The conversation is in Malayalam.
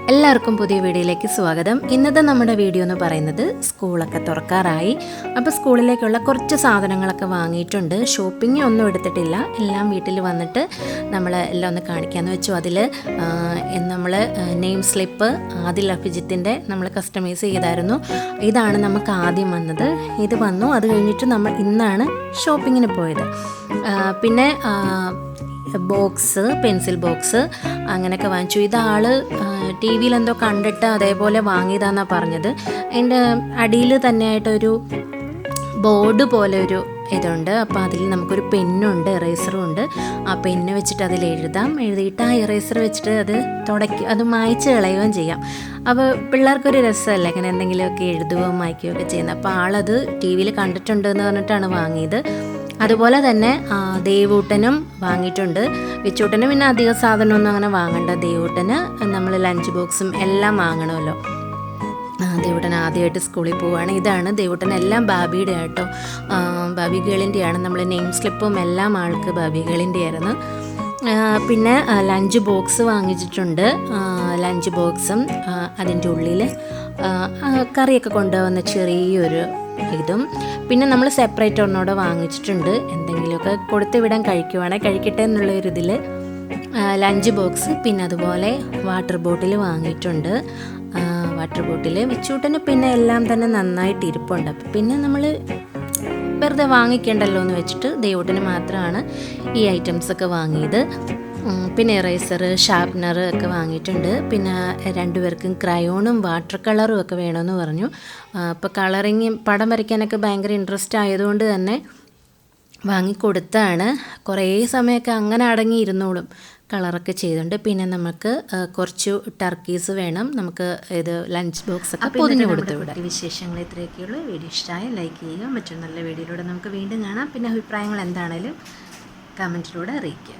എല്ലാവർക്കും പുതിയ വീഡിയോയിലേക്ക് സ്വാഗതം. ഇന്നത്തെ നമ്മുടെ വീഡിയോ എന്ന് പറയുന്നത് സ്കൂളൊക്കെ തുറക്കാറായി. അപ്പോൾ സ്കൂളിലേക്കുള്ള കുറച്ച് സാധനങ്ങളൊക്കെ വാങ്ങിയിട്ടുണ്ട്. ഷോപ്പിംഗ് ഒന്നും എടുത്തിട്ടില്ല, എല്ലാം വീട്ടിൽ വന്നിട്ട് നമ്മൾ എല്ലാം ഒന്ന് കാണിക്കാമെന്ന് വെച്ചു. അതിൽ നമ്മൾ നെയിം സ്ലിപ്പ് ആദിൽ അഭിജിത്തിൻ്റെ നമ്മൾ കസ്റ്റമൈസ് ചെയ്തായിരുന്നു. ഇതാണ് നമുക്ക് ആദ്യം വന്നത്. ഇത് വന്നു. അത് കഴിഞ്ഞിട്ട് നമ്മൾ ഇന്നാണ് ഷോപ്പിങ്ങിന് പോയത്. പിന്നെ ബോക്സ്, പെൻസിൽ ബോക്സ് അങ്ങനെയൊക്കെ വാങ്ങിച്ചു. ഇതാൾ ടി വിയിൽ എന്തോ കണ്ടിട്ട് അതേപോലെ വാങ്ങിയതാണെന്നാണ് പറഞ്ഞത്. അതിൻ്റെ അടിയിൽ തന്നെയായിട്ടൊരു ബോർഡ് പോലെ ഒരു ഇതുണ്ട്. അപ്പോൾ അതിൽ നമുക്കൊരു പെന്നുണ്ട്, ഇറേസറും ഉണ്ട്. ആ പെന്ന് വെച്ചിട്ട് അതിൽ എഴുതിയിട്ട് ആ ഇറേസർ വെച്ചിട്ട് അത് മായ്ച്ച് കളയുകയും ചെയ്യാം. അപ്പോൾ പിള്ളേർക്കൊരു രസമല്ലേ ഇങ്ങനെ എന്തെങ്കിലുമൊക്കെ എഴുതുകയോ മായ്ക്കുകയോ ഒക്കെ ചെയ്യുന്നത്. അപ്പോൾ ആളത് ടി വിയിൽ കണ്ടിട്ടുണ്ടെന്ന് പറഞ്ഞിട്ടാണ് വാങ്ങിയത്. അതുപോലെ തന്നെ ദേവൂട്ടനും വാങ്ങിയിട്ടുണ്ട്. വിച്ചൂട്ടന് പിന്നെ അധികം സാധനമൊന്നും അങ്ങനെ വാങ്ങണ്ട. ദേവൂട്ടന് നമ്മൾ ലഞ്ച് ബോക്സും എല്ലാം വാങ്ങണമല്ലോ. ദേവൂട്ടൻ ആദ്യമായിട്ട് സ്കൂളിൽ പോവുകയാണ്. ഇതാണ് ദേവൂട്ടൻ, എല്ലാം ബാബിയുടെ ആട്ടോ, ബാബി ഗേളിൻ്റെയാണ്. നമ്മൾ നെയിം സ്ലിപ്പും എല്ലാം ആൾക്ക് ബാബി ഗേളിൻ്റെ ആയിരുന്നു. പിന്നെ ലഞ്ച് ബോക്സ് വാങ്ങിച്ചിട്ടുണ്ട്. ലഞ്ച് ബോക്സും അതിൻ്റെ ഉള്ളിൽ കറിയൊക്കെ കൊണ്ടുവന്ന ചെറിയൊരു ഇതും. പിന്നെ നമ്മൾ സെപ്പറേറ്റ് ഒന്നോടെ വാങ്ങിച്ചിട്ടുണ്ട്. എന്തെങ്കിലുമൊക്കെ കൊടുത്ത് വിടാൻ കഴിക്കട്ടെ എന്നുള്ളൊരിതിൽ ലഞ്ച് ബോക്സ്. പിന്നെ അതുപോലെ വാട്ടർ ബോട്ടിൽ വാങ്ങിയിട്ടുണ്ട്. വാട്ടർ ബോട്ടിൽ വിച്ചൂട്ടന് പിന്നെ എല്ലാം തന്നെ നന്നായിട്ട് ഇരിപ്പുണ്ട്. അപ്പം പിന്നെ നമ്മൾ വെറുതെ വാങ്ങിക്കേണ്ടല്ലോ എന്ന് വെച്ചിട്ട് ദേവൂട്ടന് മാത്രമാണ് ഈ ഐറ്റംസൊക്കെ വാങ്ങിയത്. പിന്നെ ഇറേസർ, ഷാർപ്നർ ഒക്കെ വാങ്ങിയിട്ടുണ്ട്. പിന്നെ രണ്ടുപേർക്കും ക്രയോണും വാട്ടർ കളറും ഒക്കെ വേണമെന്ന് പറഞ്ഞു. അപ്പോൾ കളറിങ്, പടം വരയ്ക്കാനൊക്കെ ഭയങ്കര ഇൻട്രസ്റ്റ് ആയതുകൊണ്ട് തന്നെ വാങ്ങിക്കൊടുത്താണ്. കുറേ സമയമൊക്കെ അങ്ങനെ അടങ്ങിയിരുന്നോളും, കളറൊക്കെ ചെയ്തുകൊണ്ട്. പിന്നെ നമുക്ക് കുറച്ച് ടർക്കീസ് വേണം. നമുക്ക് ഇത് ലഞ്ച് ബോക്സ് ഒക്കെ പൊതിഞ്ഞ് കൊടുത്തു വിടാം. വിശേഷങ്ങൾ ഇത്രയൊക്കെയുള്ളൂ. വീഡിയോ ഇഷ്ടമായ ലൈക്ക് ചെയ്യുക. മറ്റൊരു നല്ല വീഡിയോയിലൂടെ നമുക്ക് വീണ്ടും കാണാം. പിന്നെ അഭിപ്രായങ്ങൾ എന്താണേലും കമൻറ്റിലൂടെ അറിയിക്കുക.